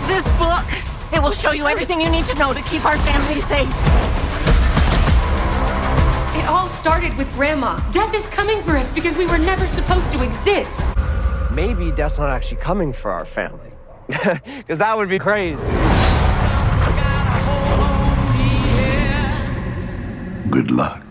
This book, it will show you everything you need to know to keep our family safe. It all started with Grandma. Death is coming for us because we were never supposed to exist. Maybe Death's not actually coming for our family. Because that would be crazy. Good luck.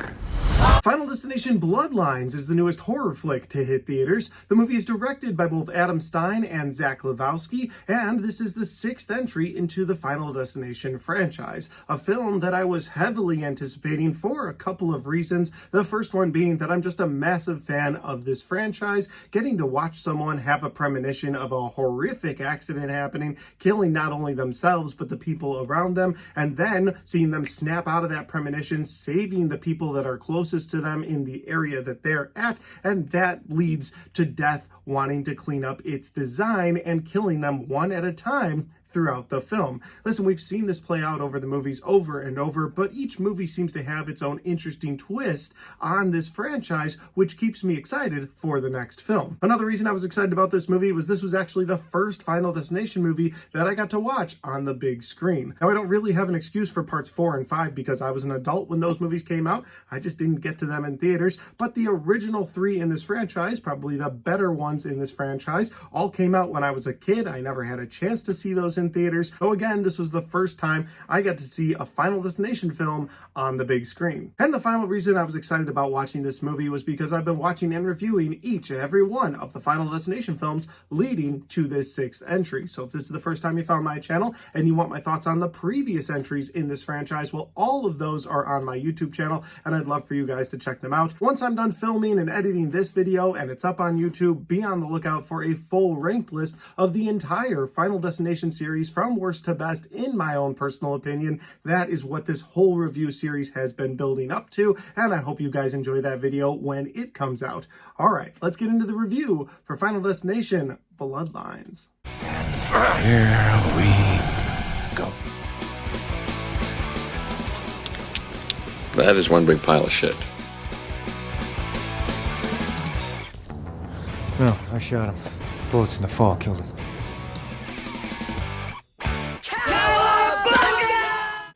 Final Destination Bloodlines is the newest horror flick to hit theaters. The movie is directed by both Adam Stein and Zach Lewowski, and this is the sixth entry into the Final Destination franchise, a film that I was heavily anticipating for a couple of reasons. The first one being that I'm just a massive fan of this franchise. Getting to watch someone have a premonition of a horrific accident happening, killing not only themselves but the people around them, and then seeing them snap out of that premonition, saving the people that are closest to them in the area that they're at, and that leads to Death wanting to clean up its design and killing them one at a time throughout the film. Listen, we've seen this play out over the movies over and over, but each movie seems to have its own interesting twist on this franchise, which keeps me excited for the next film. Another reason I was excited about this movie was this was actually the first Final Destination movie that I got to watch on the big screen. Now, I don't really have an excuse for parts 4 and 5 because I was an adult when those movies came out. I just didn't get to them in theaters, but the original 3 in this franchise, probably the better ones in this franchise, all came out when I was a kid. I never had a chance to see those in theaters. So again, this was the first time I got to see a Final Destination film on the big screen. And the final reason I was excited about watching this movie was because I've been watching and reviewing each and every one of the Final Destination films leading to this sixth entry. So if this is the first time you found my channel and you want my thoughts on the previous entries in this franchise, well, all of those are on my YouTube channel, and I'd love for you guys to check them out. Once I'm done filming and editing this video and it's up on YouTube, be on the lookout for a full ranked list of the entire Final Destination series from worst to best, in my own personal opinion. That is what this whole review series has been building up to, and I hope you guys enjoy that video when it comes out. All right, let's get into the review for Final Destination Bloodlines. Here we go. That is one big pile of shit. No, I shot him. Bullets in the fall killed him.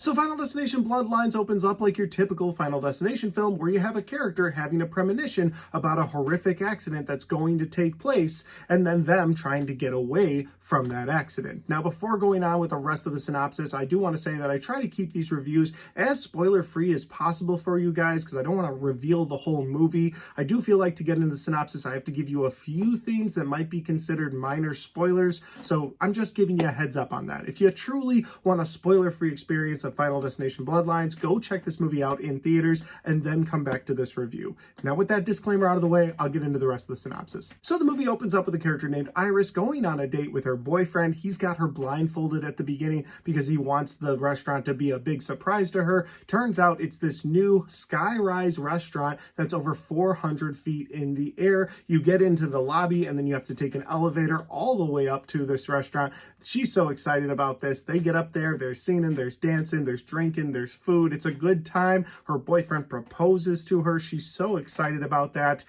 So Final Destination Bloodlines opens up like your typical Final Destination film where you have a character having a premonition about a horrific accident that's going to take place and then them trying to get away from that accident. Now, before going on with the rest of the synopsis, I do want to say that I try to keep these reviews as spoiler-free as possible for you guys because I don't want to reveal the whole movie. I do feel like to get into the synopsis, I have to give you a few things that might be considered minor spoilers, so I'm just giving you a heads up on that. If you truly want a spoiler-free experience of Final Destination Bloodlines, go check this movie out in theaters and then come back to this review. Now, with that disclaimer out of the way, I'll get into the rest of the synopsis. So the movie opens up with a character named Iris going on a date with her boyfriend. He's got her blindfolded at the beginning because he wants the restaurant to be a big surprise to her. Turns out it's this new sky-rise restaurant that's over 400 feet in the air. You get into the lobby and then you have to take an elevator all the way up to this restaurant. She's so excited about this. They get up there, there's singing, there's dancing, there's drinking, there's food. It's a good time. Her boyfriend proposes to her. She's so excited about that.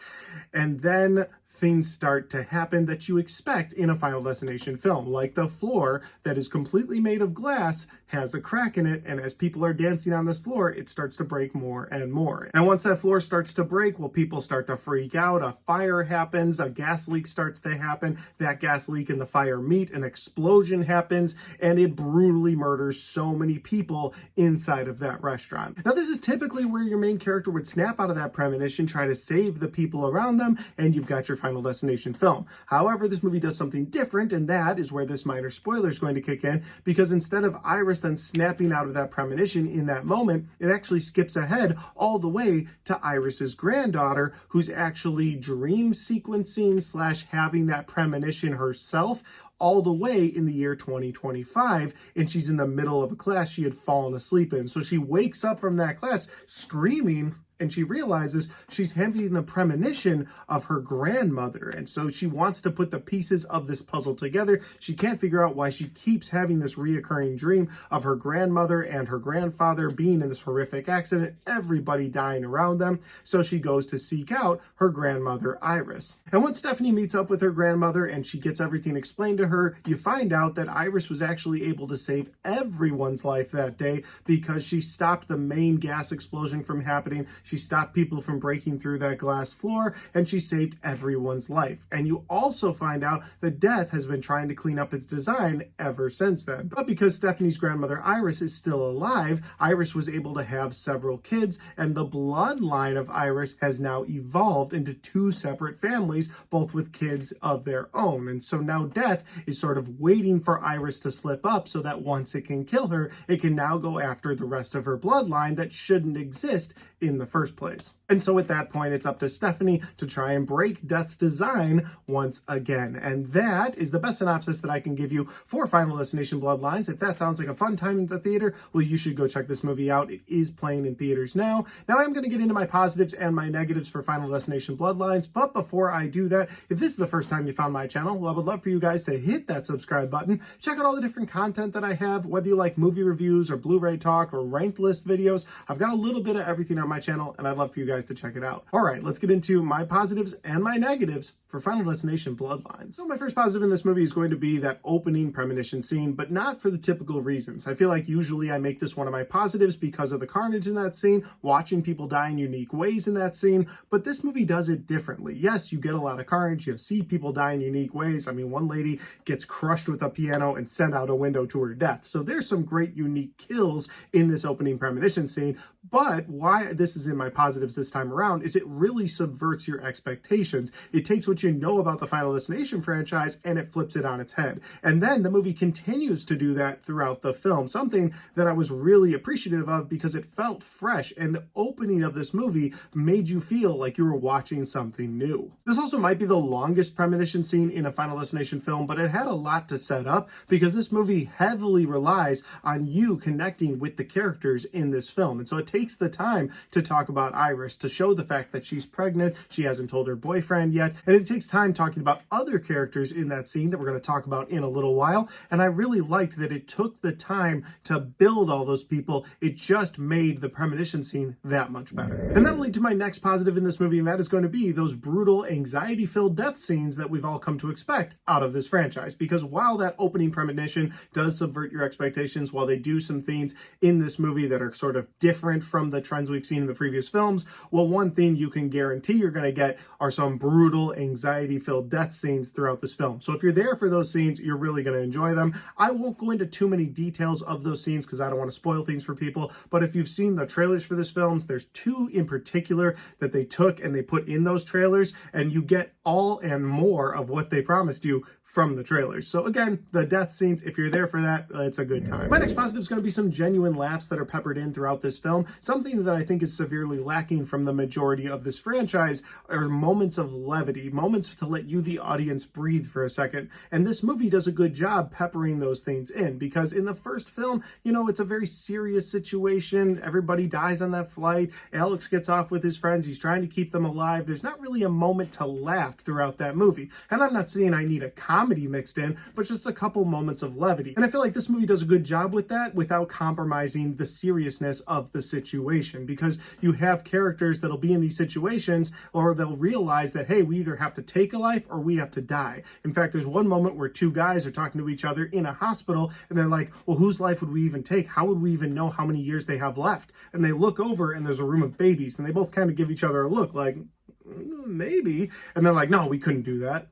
And then things start to happen that you expect in a Final Destination film, like the floor that is completely made of glass has a crack in it, and as people are dancing on this floor, it starts to break more and more. And once that floor starts to break, well, people start to freak out, a fire happens, a gas leak starts to happen, that gas leak and the fire meet, an explosion happens, and it brutally murders so many people inside of that restaurant. Now, this is typically where your main character would snap out of that premonition, try to save the people around them, and you've got your Final Destination film. However, this movie does something different, and that is where this minor spoiler is going to kick in, because instead of Iris then snapping out of that premonition in that moment, it actually skips ahead all the way to Iris's granddaughter, who's actually dream sequencing / having that premonition herself all the way in the year 2025, and she's in the middle of a class she had fallen asleep in. So she wakes up from that class screaming and she realizes she's having the premonition of her grandmother. And so she wants to put the pieces of this puzzle together. She can't figure out why she keeps having this reoccurring dream of her grandmother and her grandfather being in this horrific accident, everybody dying around them. So she goes to seek out her grandmother, Iris. And once Stephanie meets up with her grandmother and she gets everything explained to her, you find out that Iris was actually able to save everyone's life that day because she stopped the main gas explosion from happening. She stopped people from breaking through that glass floor, and she saved everyone's life. And you also find out that Death has been trying to clean up its design ever since then. But because Stephanie's grandmother Iris is still alive, Iris was able to have several kids, and the bloodline of Iris has now evolved into two separate families, both with kids of their own. And so now Death is sort of waiting for Iris to slip up so that once it can kill her, it can now go after the rest of her bloodline that shouldn't exist in the first place. And so at that point, it's up to Stephanie to try and break Death's design once again. And that is the best synopsis that I can give you for Final Destination Bloodlines. If that sounds like a fun time in the theater, well, you should go check this movie out. It is playing in theaters now. Now I'm going to get into my positives and my negatives for Final Destination Bloodlines. But before I do that, if this is the first time you found my channel, well, I would love for you guys to hit that subscribe button. Check out all the different content that I have, whether you like movie reviews or Blu-ray talk or ranked list videos. I've got a little bit of everything on my channel, and I'd love for you guys to check it out. All right, let's get into my positives and my negatives for Final Destination Bloodlines. So my first positive in this movie is going to be that opening premonition scene, but not for the typical reasons. I feel like usually I make this one of my positives because of the carnage in that scene, watching people die in unique ways in that scene, but this movie does it differently. Yes, you get a lot of carnage, you see people die in unique ways. I mean, one lady gets crushed with a piano and sent out a window to her death. So there's some great unique kills in this opening premonition scene, but why this is in my positives this time around is it really subverts your expectations. It takes what you know about the Final Destination franchise and it flips it on its head. And then the movie continues to do that throughout the film, something that I was really appreciative of because it felt fresh, and the opening of this movie made you feel like you were watching something new. This also might be the longest premonition scene in a Final Destination film, but it had a lot to set up because this movie heavily relies on you connecting with the characters in this film. And so it takes the time to talk about Iris, to show the fact that she's pregnant, she hasn't told her boyfriend yet, and it takes time talking about other characters in that scene that we're going to talk about in a little while. And I really liked that it took the time to build all those people. It just made the premonition scene that much better. And that'll lead to my next positive in this movie, and that is going to be those brutal, anxiety-filled death scenes that we've all come to expect out of this franchise. Because while that opening premonition does subvert your expectations, while they do some things in this movie that are sort of different from the trends we've seen in the previous films, well, one thing you can guarantee you're going to get are some brutal, anxiety-filled death scenes throughout this film. So if you're there for those scenes, you're really going to enjoy them. I won't go into too many details of those scenes because I don't want to spoil things for people, but if you've seen the trailers for this film, there's two in particular that they took and they put in those trailers, and you get all and more of what they promised you from the trailers. So again, the death scenes, if you're there for that, it's a good time. My next positive is going to be some genuine laughs that are peppered in throughout this film. Something that I think is severely lacking from the majority of this franchise are moments of levity, moments to let you, the audience, breathe for a second. And this movie does a good job peppering those things in, because in the first film, you know, it's a very serious situation. Everybody dies on that flight. Alex gets off with his friends. He's trying to keep them alive. There's not really a moment to laugh throughout that movie. And I'm not saying I need a comedy mixed in, but just a couple moments of levity. And I feel like this movie does a good job with that without compromising the seriousness of the situation, because you have characters that'll be in these situations, or they'll realize that, hey, we either have to take a life or we have to die. In fact, there's one moment where two guys are talking to each other in a hospital, and they're like, well, whose life would we even take? How would we even know how many years they have left? And they look over and there's a room of babies, and they both kind of give each other a look like, maybe. And they're like, no, we couldn't do that.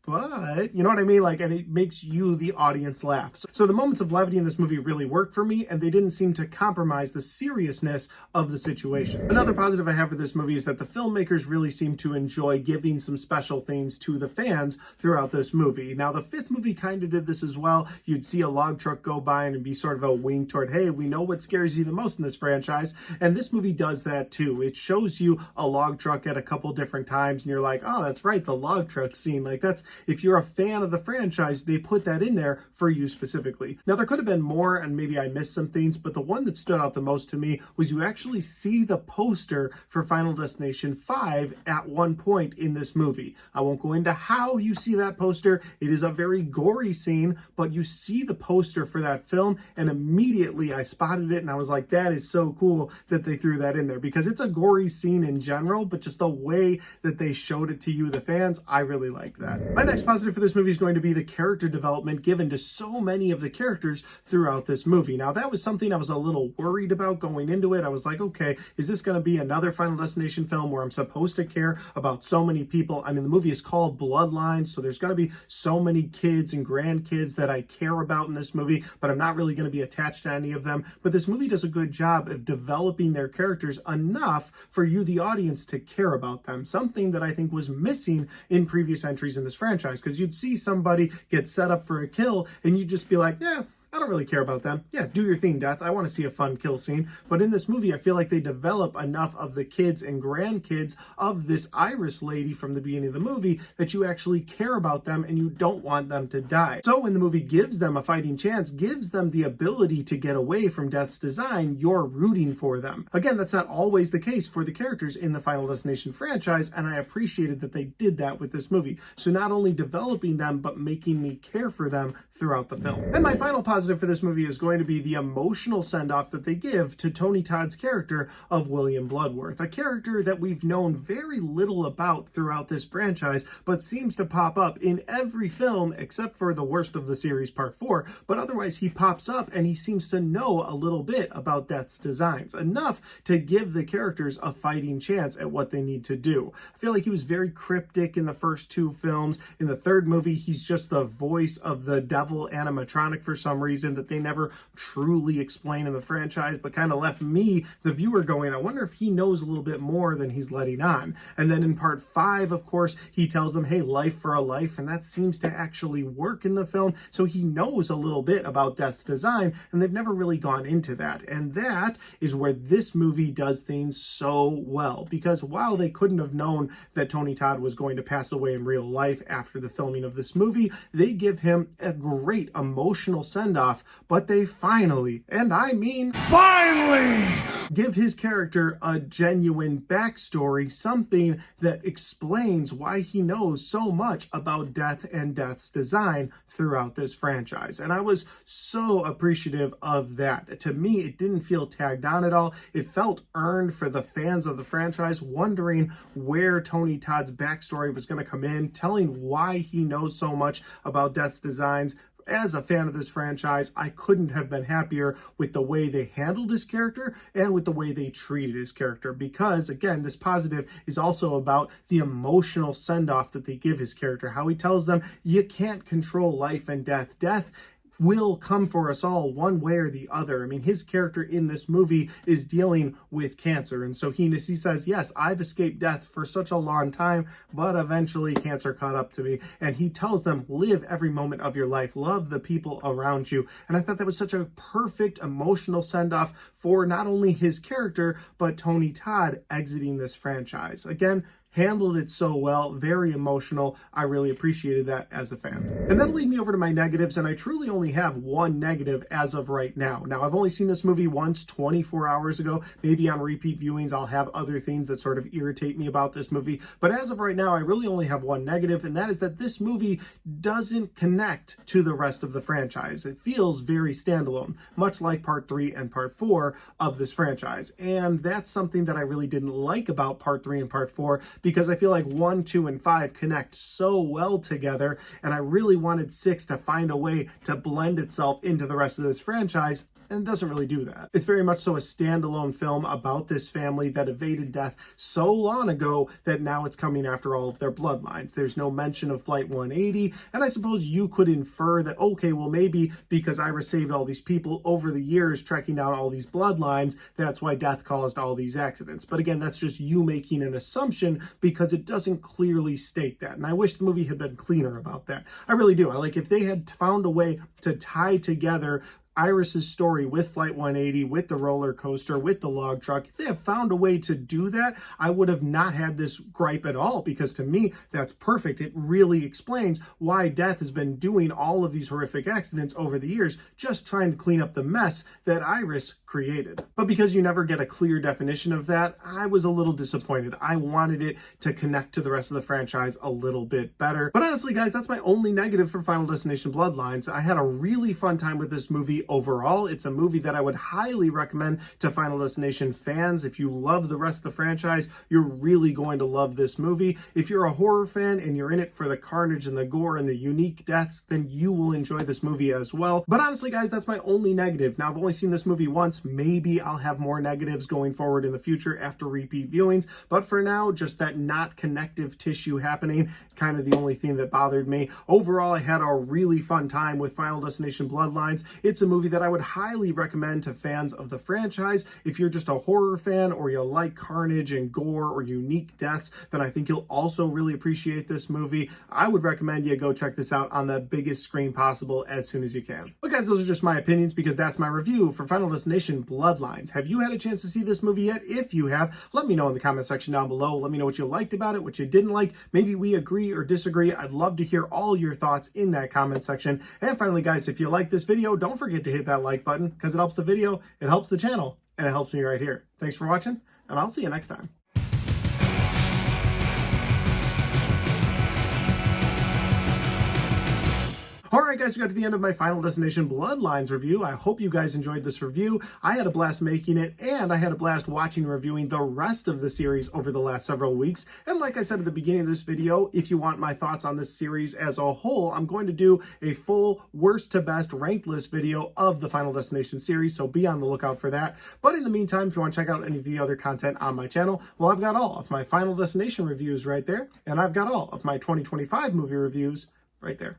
But, you know what I mean? Like, and it makes you, the audience, laugh. So the moments of levity in this movie really worked for me, and they didn't seem to compromise the seriousness of the situation. Another positive I have for this movie is that the filmmakers really seem to enjoy giving some special things to the fans throughout this movie. Now, the fifth movie kind of did this as well. You'd see a log truck go by and it'd be sort of a wink toward, hey, we know what scares you the most in this franchise. And this movie does that too. It shows you a log truck at a couple different times, and you're like, oh, that's right, the log truck scene. Like, that's If you're a fan of the franchise, they put that in there for you specifically. Now, there could have been more, and maybe I missed some things, but the one that stood out the most to me was you actually see the poster for Final Destination 5 at one point in this movie. I won't go into how you see that poster. It is a very gory scene, but you see the poster for that film, and immediately I spotted it, and I was like, that is so cool that they threw that in there, because it's a gory scene in general, but just the way that they showed it to you, the fans, I really like that. My next positive for this movie is going to be the character development given to so many of the characters throughout this movie. Now, that was something I was a little worried about going into it. I was like, okay, is this going to be another Final Destination film where I'm supposed to care about so many people? I mean, the movie is called Bloodlines, so there's going to be so many kids and grandkids that I care about in this movie, but I'm not really going to be attached to any of them. But this movie does a good job of developing their characters enough for you, the audience, to care about them. Something that I think was missing in previous entries in this franchise, because you'd see somebody get set up for a kill and you'd just be like, yeah, I don't really care about them. Yeah, do your thing, Death. I want to see a fun kill scene. But in this movie, I feel like they develop enough of the kids and grandkids of this Iris lady from the beginning of the movie that you actually care about them and you don't want them to die. So when the movie gives them a fighting chance, gives them the ability to get away from Death's design, you're rooting for them. Again, that's not always the case for the characters in the Final Destination franchise, and I appreciated that they did that with this movie. So not only developing them, but making me care for them throughout the film. And my final positive for this movie is going to be the emotional send-off that they give to Tony Todd's character of William Bloodworth, a character that we've known very little about throughout this franchise, but seems to pop up in every film except for the worst of the series, Part 4, but otherwise he pops up and he seems to know a little bit about Death's designs, enough to give the characters a fighting chance at what they need to do. I feel like he was very cryptic in the first two films. In the third movie, he's just the voice of the devil animatronic for some reason that they never truly explain in the franchise, but kind of left me, the viewer, going, I wonder if he knows a little bit more than he's letting on. And then in Part 5, of course, he tells them, hey, life for a life, and that seems to actually work in the film, so he knows a little bit about Death's design, and they've never really gone into that. And that is where this movie does things so well, because while they couldn't have known that Tony Todd was going to pass away in real life after the filming of this movie, they give him a great emotional send-off, but they finally, and I mean finally, give his character a genuine backstory, something that explains why he knows so much about Death and Death's design throughout this franchise. And I was so appreciative of that. To me, it didn't feel tagged on at all. It felt earned for the fans of the franchise, wondering where Tony Todd's backstory was going to come in, telling why he knows so much about Death's designs. As a fan of this franchise, I couldn't have been happier with the way they handled his character and with the way they treated his character, because, again, this positive is also about the emotional send-off that they give his character, how he tells them, you can't control life and death. Death will come for us all one way or the other. I mean, his character in this movie is dealing with cancer, and so he says, yes, I've escaped death for such a long time, but eventually cancer caught up to me. And he tells them, live every moment of your life, love the people around you. And I thought that was such a perfect emotional send-off for not only his character, but Tony Todd exiting this franchise. Again, handled it so well, very emotional. I really appreciated that as a fan. And that'll lead me over to my negatives, and I truly only have one negative as of right now. Now, I've only seen this movie once, 24 hours ago. Maybe on repeat viewings, I'll have other things that sort of irritate me about this movie. But as of right now, I really only have one negative, and that is that this movie doesn't connect to the rest of the franchise. It feels very standalone, much like Part 3 and Part 4 of this franchise. And that's something that I really didn't like about Part 3 and Part 4, because I feel like 1, 2, and 5 connect so well together, and I really wanted 6 to find a way to blend itself into the rest of this franchise, and it doesn't really do that. It's very much so a standalone film about this family that evaded death so long ago that now it's coming after all of their bloodlines. There's no mention of Flight 180, and I suppose you could infer that, okay, well, maybe because Iris saved all these people over the years tracking down all these bloodlines, that's why death caused all these accidents. But again, that's just you making an assumption, because it doesn't clearly state that. And I wish the movie had been cleaner about that. I really do. I like if they had found a way to tie together Iris's story with Flight 180, with the roller coaster, with the log truck, if they have found a way to do that, I would have not had this gripe at all, because to me, that's perfect. It really explains why Death has been doing all of these horrific accidents over the years, just trying to clean up the mess that Iris created. But because you never get a clear definition of that, I was a little disappointed. I wanted it to connect to the rest of the franchise a little bit better. But honestly, guys, that's my only negative for Final Destination Bloodlines. I had a really fun time with this movie overall. It's a movie that I would highly recommend to Final Destination fans. If you love the rest of the franchise, you're really going to love this movie. If you're a horror fan and you're in it for the carnage and the gore and the unique deaths, then you will enjoy this movie as well. But honestly, guys, that's my only negative. Now, I've only seen this movie once. Maybe I'll have more negatives going forward in the future after repeat viewings. But for now, just that not connective tissue happening, kind of the only thing that bothered me. Overall, I had a really fun time with Final Destination Bloodlines. It's a movie that I would highly recommend to fans of the franchise. If you're just a horror fan or you like carnage and gore or unique deaths, then I think you'll also really appreciate this movie. I would recommend you go check this out on the biggest screen possible as soon as you can. But guys, those are just my opinions, because that's my review for Final Destination Bloodlines. Have you had a chance to see this movie yet? If you have, let me know in the comment section down below. Let me know what you liked about it, what you didn't like. Maybe we agree or disagree. I'd love to hear all your thoughts in that comment section. And finally, guys, if you like this video, don't forget to hit that like button, because it helps the video, it helps the channel, and it helps me right here. Thanks for watching, and I'll see you next time. Alright guys, we got to the end of my Final Destination Bloodlines review. I hope you guys enjoyed this review. I had a blast making it, and I had a blast watching and reviewing the rest of the series over the last several weeks. And like I said at the beginning of this video, if you want my thoughts on this series as a whole, I'm going to do a full worst to best ranked list video of the Final Destination series, so be on the lookout for that. But in the meantime, if you want to check out any of the other content on my channel, well, I've got all of my Final Destination reviews right there, and I've got all of my 2025 movie reviews right there.